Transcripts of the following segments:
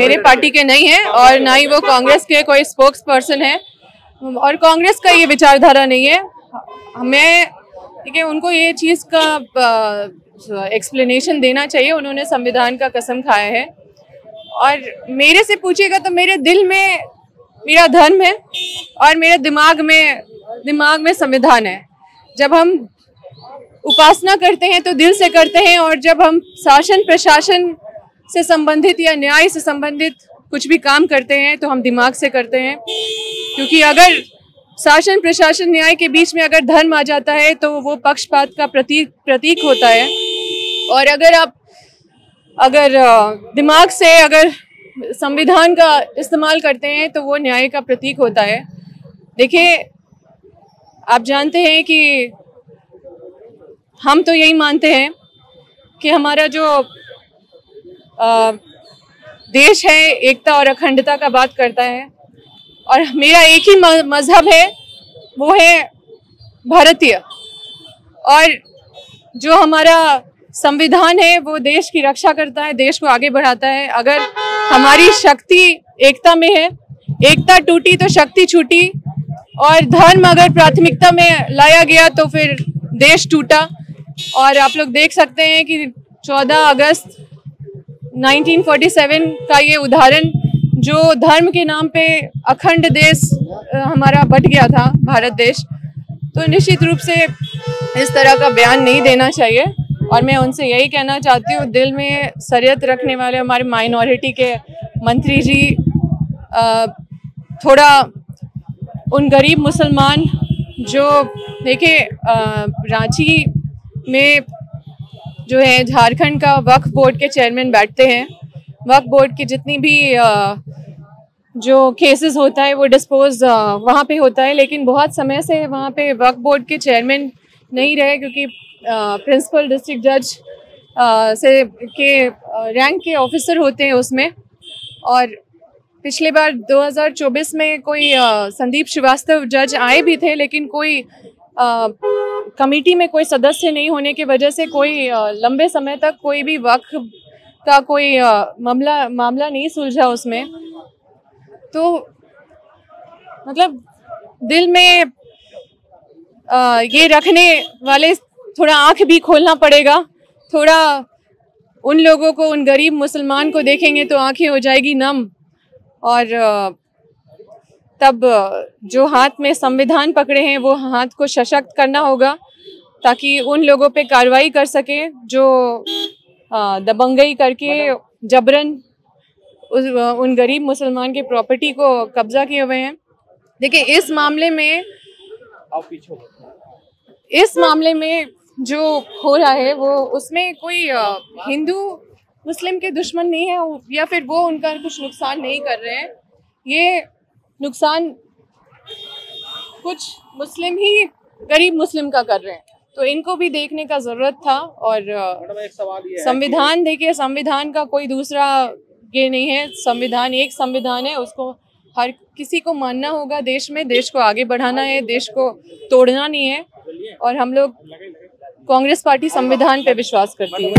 मेरे पार्टी के नहीं है और ना ही वो कांग्रेस के कोई स्पोक्स पर्सन है और कांग्रेस का ये विचारधारा नहीं है। हमें ठीक है, उनको ये चीज़ का एक्सप्लेनेशन देना चाहिए। उन्होंने संविधान का कसम खाया है और मेरे से पूछिएगा तो मेरे दिल में मेरा धर्म है और मेरे दिमाग में संविधान है। जब हम उपासना करते हैं तो दिल से करते हैं और जब हम शासन प्रशासन से संबंधित या न्याय से संबंधित कुछ भी काम करते हैं तो हम दिमाग से करते हैं, क्योंकि अगर शासन प्रशासन न्याय के बीच में अगर धर्म आ जाता है तो वो पक्षपात का प्रतीक होता है। और अगर दिमाग से अगर संविधान का इस्तेमाल करते हैं तो वो न्याय का प्रतीक होता है। देखिए, आप जानते हैं कि हम तो यही मानते हैं कि हमारा जो देश है एकता और अखंडता का बात करता है और मेरा एक ही मजहब है, वो है भारतीय। और जो हमारा संविधान है वो देश की रक्षा करता है, देश को आगे बढ़ाता है। अगर हमारी शक्ति एकता में है, एकता टूटी तो शक्ति छूटी और धर्म अगर प्राथमिकता में लाया गया तो फिर देश टूटा। और आप लोग देख सकते हैं कि 14 अगस्त 1947 का ये उदाहरण, जो धर्म के नाम पे अखंड देश हमारा बट गया था, भारत देश, तो निश्चित रूप से इस तरह का बयान नहीं देना चाहिए। और मैं उनसे यही कहना चाहती हूँ, दिल में सरियत रखने वाले हमारे माइनॉरिटी के मंत्री जी, थोड़ा उन गरीब मुसलमान जो देखिए रांची में जो है झारखंड का वक्फ बोर्ड के चेयरमैन बैठते हैं। वक्फ बोर्ड की जितनी भी जो केसेस होता है वो डिस्पोज वहाँ पे होता है, लेकिन बहुत समय से वहाँ पे वक्फ बोर्ड के चेयरमैन नहीं रहे, क्योंकि प्रिंसिपल डिस्ट्रिक्ट जज से के रैंक के ऑफिसर होते हैं उसमें। और पिछले बार 2024 में कोई संदीप श्रीवास्तव जज आए भी थे, लेकिन कोई कमेटी में कोई सदस्य नहीं होने की वजह से कोई लंबे समय तक कोई भी वक्फ का कोई मामला नहीं सुलझा उसमें। तो मतलब दिल में ये रखने वाले थोड़ा आंख भी खोलना पड़ेगा। थोड़ा उन लोगों को, उन गरीब मुसलमान को देखेंगे तो आंखें हो जाएगी नम। और तब जो हाथ में संविधान पकड़े हैं वो हाथ को सशक्त करना होगा, ताकि उन लोगों पे कार्रवाई कर सके जो दबंगई करके जबरन उन गरीब मुसलमान के प्रॉपर्टी को कब्जा किए हुए हैं। देखिए, इस मामले में जो हो रहा है वो उसमें कोई हिंदू मुस्लिम के दुश्मन नहीं है, या फिर वो उनका कुछ नुकसान नहीं कर रहे हैं। ये नुकसान कुछ मुस्लिम ही गरीब मुस्लिम का कर रहे हैं, तो इनको भी देखने का जरूरत था। और संविधान, देखिए, संविधान का कोई दूसरा ये नहीं है। संविधान एक संविधान है, उसको हर किसी को मानना होगा। देश में देश को आगे बढ़ाना है, देश को तोड़ना नहीं है। और हम लोग कांग्रेस पार्टी संविधान पे विश्वास करती है।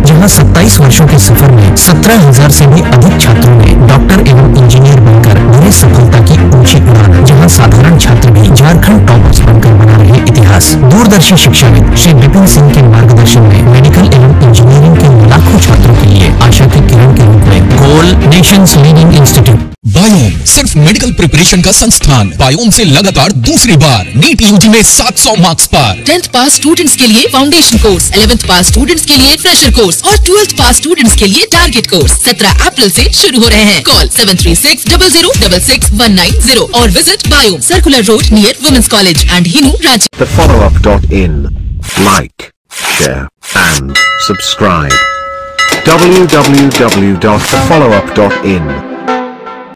जहां 27 वर्षों के सफर में 17,000 से भी अधिक छात्रों ने डॉक्टर एवं इंजीनियर बनकर बड़ी सफलता की ऊंची उड़ान, जहां साधारण छात्र भी झारखंड टॉपर्स बनकर बना रहे इतिहास। दूरदर्शी शिक्षाविद श्री विपिन सिंह के मार्गदर्शन में मेडिकल एवं इंजीनियरिंग के लाखों छात्रों के लिए आशा की किरण के रूप में गोल नेशंस लीडिंग इंस्टीट्यूट। बायोम सिर्फ मेडिकल प्रिपरेशन का संस्थान। बायोम से लगातार दूसरी बार नीट यूजी में 700 मार्क्स पार। 10th पास स्टूडेंट्स के लिए फाउंडेशन कोर्स, 11th पास स्टूडेंट्स के लिए फ्रेशर कोर्स और 12th पास स्टूडेंट्स के लिए टारगेट कोर्स 17 अप्रैल से शुरू हो रहे हैं। कॉल 7360066190 और visit Biome, circular road near women's college and Hinoo, Ranchi. thefollowup.in. Like, share and subscribe. www.thefollowup.in